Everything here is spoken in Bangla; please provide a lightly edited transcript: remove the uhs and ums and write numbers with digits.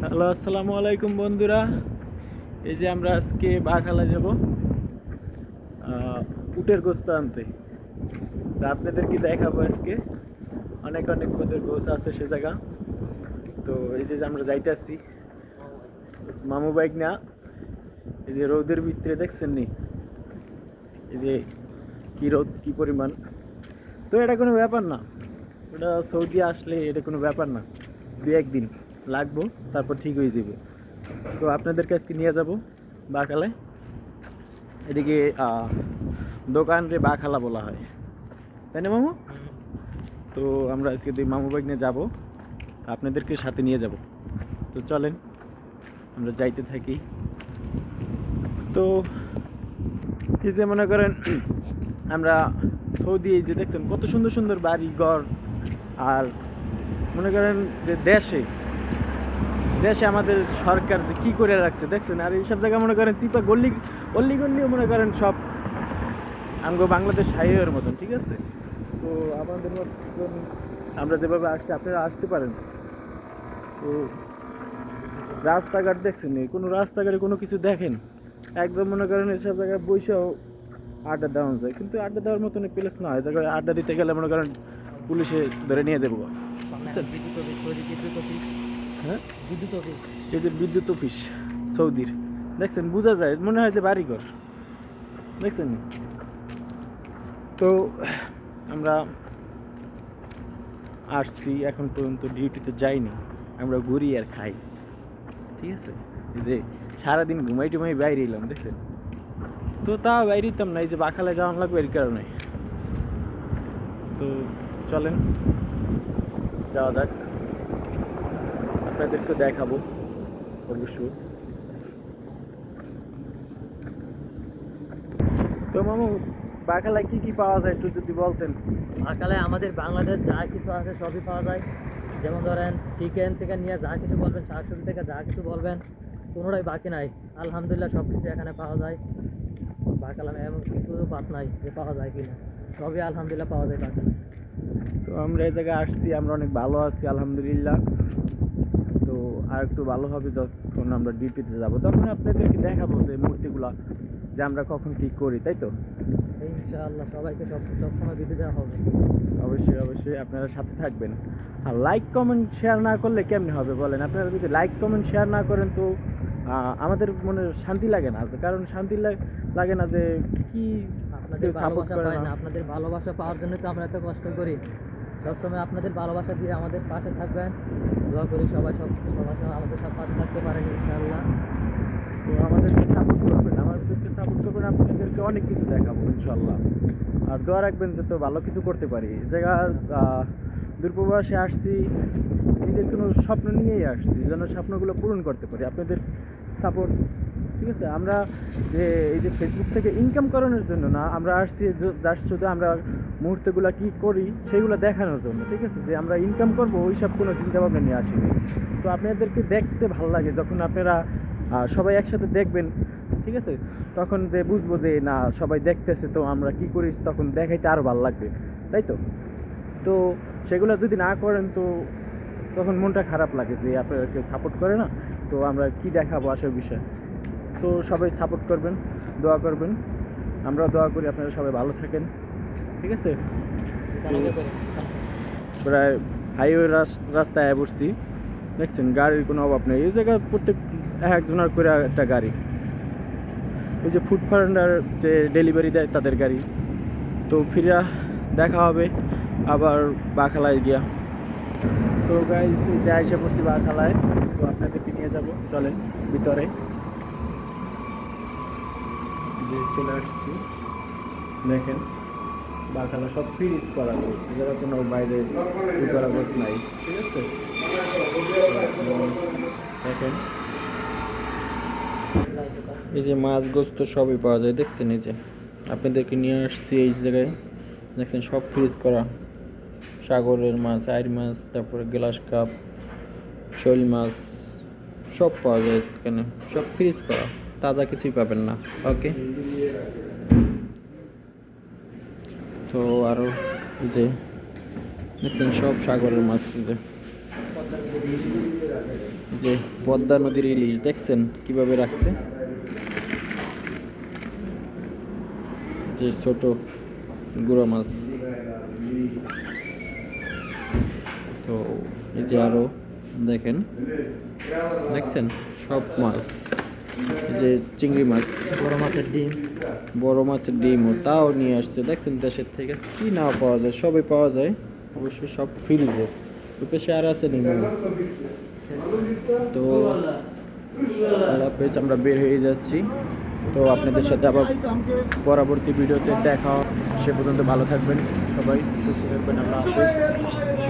হ্যালো, আসসালামু আলাইকুম বন্ধুরা। এই যে আমরা আজকে বাঘালা যাব উটের গোস্ত আনতে। তা আপনাদেরকে দেখাবো আজকে অনেক অনেক পদের গোস্ত আছে সে জায়গা। তো এই যে আমরা যাইতেছি মামু বাইক না, এই যে রোদের ভিতরে দেখছেন নি, এই যে কি রোদ কি পরিমাণ। তো এটা কোনো ব্যাপার না, ওটা সৌদি আসলে এটা কোনো ব্যাপার না, দু একদিন লাগবো, তারপর ঠিক হয়ে যাবে। তো আপনাদেরকে আজকে নিয়ে যাব বাঘালায়। এদিকে দোকান রে বাঘালা বলা হয়, তাই না মামু? তো আমরা আজকে মামু বাগ নিয়ে যাবো, আপনাদেরকে সাথে নিয়ে যাব। তো চলেন আমরা যাইতে থাকি। তো এই যে মনে করেন আমরা সৌদি, এই যে দেখছেন কত সুন্দর সুন্দর বাড়ি ঘর, আর মনে করেন যে দেশে দেশে আমাদের সরকার যে কী করে রাখছে দেখছেন। আর এইসব জায়গা মনে করেন চিপা গল্লি গল্লি গল্লিও মনে করেন সব আমগো বাংলাদেশ হাইওয়ের মতন, ঠিক আছে? তো আমাদের মতন আমরা যেভাবে আসছি আপনারা আসতে পারেন। তো রাস্তাঘাট দেখছেন, কোনো রাস্তাঘাটে কোনো কিছু দেখেন একদম মনে করেন এসব জায়গায় বসেও আড্ডা দেওয়া যায়, কিন্তু আড্ডা দেওয়ার মতন প্লেস না হয়। জায়গায় আড্ডা দিতে গেলে মনে করেন পুলিশে ধরে নিয়ে দেবো। হ্যাঁ, এই যে বিদ্যুৎ অফিস সৌদির দেখছেন, বোঝা যায় মনে হয় যে বাড়িঘর দেখছেন। তো আমরা আসছি, এখন পর্যন্ত ডিউটিতে যাইনি, আমরা ঘুরি আর খাই, ঠিক আছে? এই যে সারাদিন ঘুমাই টুমাই বাইরে এলাম দেখছেন। তো তাও বাইরে দিতাম না, এই যে বাখালায় যাওয়ান লাগবে এর কারণে। তো চলেন যাওয়া যাক, আপনাদেরকে দেখাবো অবশ্যই। তো মামু, বাখালায় কি কি পাওয়া যায় একটু যদি বলতেন। সকালে আমাদের বাংলাদেশ যা কিছু আছে সবই পাওয়া যায়। যেমন ধরেন চিকেন থেকে নিয়ে যা কিছু বলবেন, শাকসবজি থেকে যা কিছু বলবেন, কোনোটাই বাকি নাই। আলহামদুলিল্লাহ সব কিছু এখানে পাওয়া যায়। বাকালামে এমন কিছু বাদ নাই যে পাওয়া যায় কিনা, সবই আলহামদুলিল্লাহ পাওয়া যায় বাকালায়। তো আমরা এই জায়গায় আসছি, আমরা অনেক ভালো আছি আলহামদুলিল্লাহ। তো আর একটু ভালো হবে যখন আমরা ডিউটিতে যাব, তখন আপনাদেরকে দেখাবো যে মূর্তিগুলা যে আমরা কখন ঠিক করি, তাই তো? ইনশাআল্লাহ সবাইকে সবসময় বিধি দেওয়া হবে। অবশ্যই অবশ্যই আপনারা সাথে থাকবেন। আর লাইক কমেন্ট শেয়ার না করলে কেমনে হবে বলেন? আপনারা যদি লাইক কমেন্ট শেয়ার না করেন তো আমাদের মনে শান্তি লাগে না, কারণ শান্তি লাগে না যে কি আপনাদের সাপোর্ট ভালোবাসা করে পাই না। না, আপনাদের ভালোবাসা পাওয়ার জন্য তো আমরা এত কষ্ট করি। সবসময় আপনাদের ভালোবাসা দিয়ে আমাদের পাশে থাকবেন, দোয়া করি সবাই সবার সময় আমাদের সব পাশে থাকতে পারেন ইনশাআল্লাহ। তো আমাদেরকে সাপোর্ট করবেন, আপনাদেরকে অনেক কিছু দেখাবো ইনশাল্লাহ। আর দোয়া রাখবেন যে তো ভালো কিছু করতে পারি। জায়গা দূরপ্রবাসে আসছি, নিজের কোনো স্বপ্ন নিয়েই আসছি, যেন স্বপ্নগুলো পূরণ করতে পারি। আপনাদের সাপোর্ট, ঠিক আছে? আমরা যে এই যে ফেসবুক থেকে ইনকাম করানোর জন্য না, আমরা আসছি জাস্ট শুধু আমরা মুহূর্তগুলো কী করি সেগুলো দেখানোর জন্য, ঠিক আছে? যে আমরা ইনকাম করবো ওই সব কোনো চিন্তাভাবনা নিয়ে আসিনি। তো আপনাদেরকে দেখতে ভালো লাগে যখন আপনারা সবাই একসাথে দেখবেন, ঠিক আছে? তখন যে বুঝবো যে না সবাই দেখতেছে, তো আমরা কি করি তখন দেখাইতে আরও ভালো লাগবে, তাই তো? তো সেগুলো যদি না করেন তো তখন মনটা খারাপ লাগে যে আপনারা কেউ সাপোর্ট করে না। তো আমরা কি দেখাবো আসল বিষয়। তো সবাই সাপোর্ট করবেন, দোয়া করবেন, আমরাও দোয়া করি আপনারা সবাই ভালো থাকেন, ঠিক আছে? প্রায় হাইওয়ে রাস্তায় বসছি, দেখছেন গাড়ির কোনো অভাব নেই এই জায়গায়, প্রত্যেক একজনের করে একটা গাড়ি। এই যে ফুড পান্ডার যে ডেলিভারি দেয় তাদের গাড়ি। তো ফিরা দেখা হবে আবার বাখালায় গিয়া। তো গাইস এই যে আইসা পড়ছি বাখালায়, তো আপনাদেরকে নিয়ে যাব, চলেন ভিতরে। যে চলে আসছি, দেখেন বাখালা সব ফ্রিজ করা রয়েছে, যারা কোনো বাইরে করা নাই, ঠিক আছে? দেখেন এই যে মাছ গোস্ত সবই পাওয়া যায়, দেখছেন? এই যে আপনাদেরকে নিয়ে আসছি এই জায়গায়, দেখছেন সব ফ্রিজ করা, সাগরের মাছ, আইর মাছ, তারপরে গ্লাস কাপ, শোল মাছ সব পাওয়া যায় এখানে, সব ফ্রিজ করা, তাজা কিছুই পাবেন না। ওকে, তো আরও যে দেখছেন সব সাগরের মাছ, যে যে পদ্মা নদীর ইলিশ দেখছেন কিভাবে রাখছে, যে ছোট গুঁড়া মাছ। তো এই যে আরো দেখেন, দেখছেন সব মাছ, এই যে চিংড়ি মাছ, বড় মাছের ডিম, বড় মাছের ডিমও তাও নিয়ে আসছে। দেখছেন দেশের থেকে কি না পাওয়া যায়, সবই পাওয়া যায়, অবশ্য সব ফ্রিজে। রূপেশে আর আছে নি মামা। তো আল্লাহ হাফেজ, আমরা বের হয়ে যাচ্ছি। তো আপনাদের সাথে আবার পরবর্তী ভিডিওতে দেখা হবে। সে পর্যন্ত ভালো থাকবেন সবাই, সুস্থ থাকবেন। আল্লাহ হাফেজ।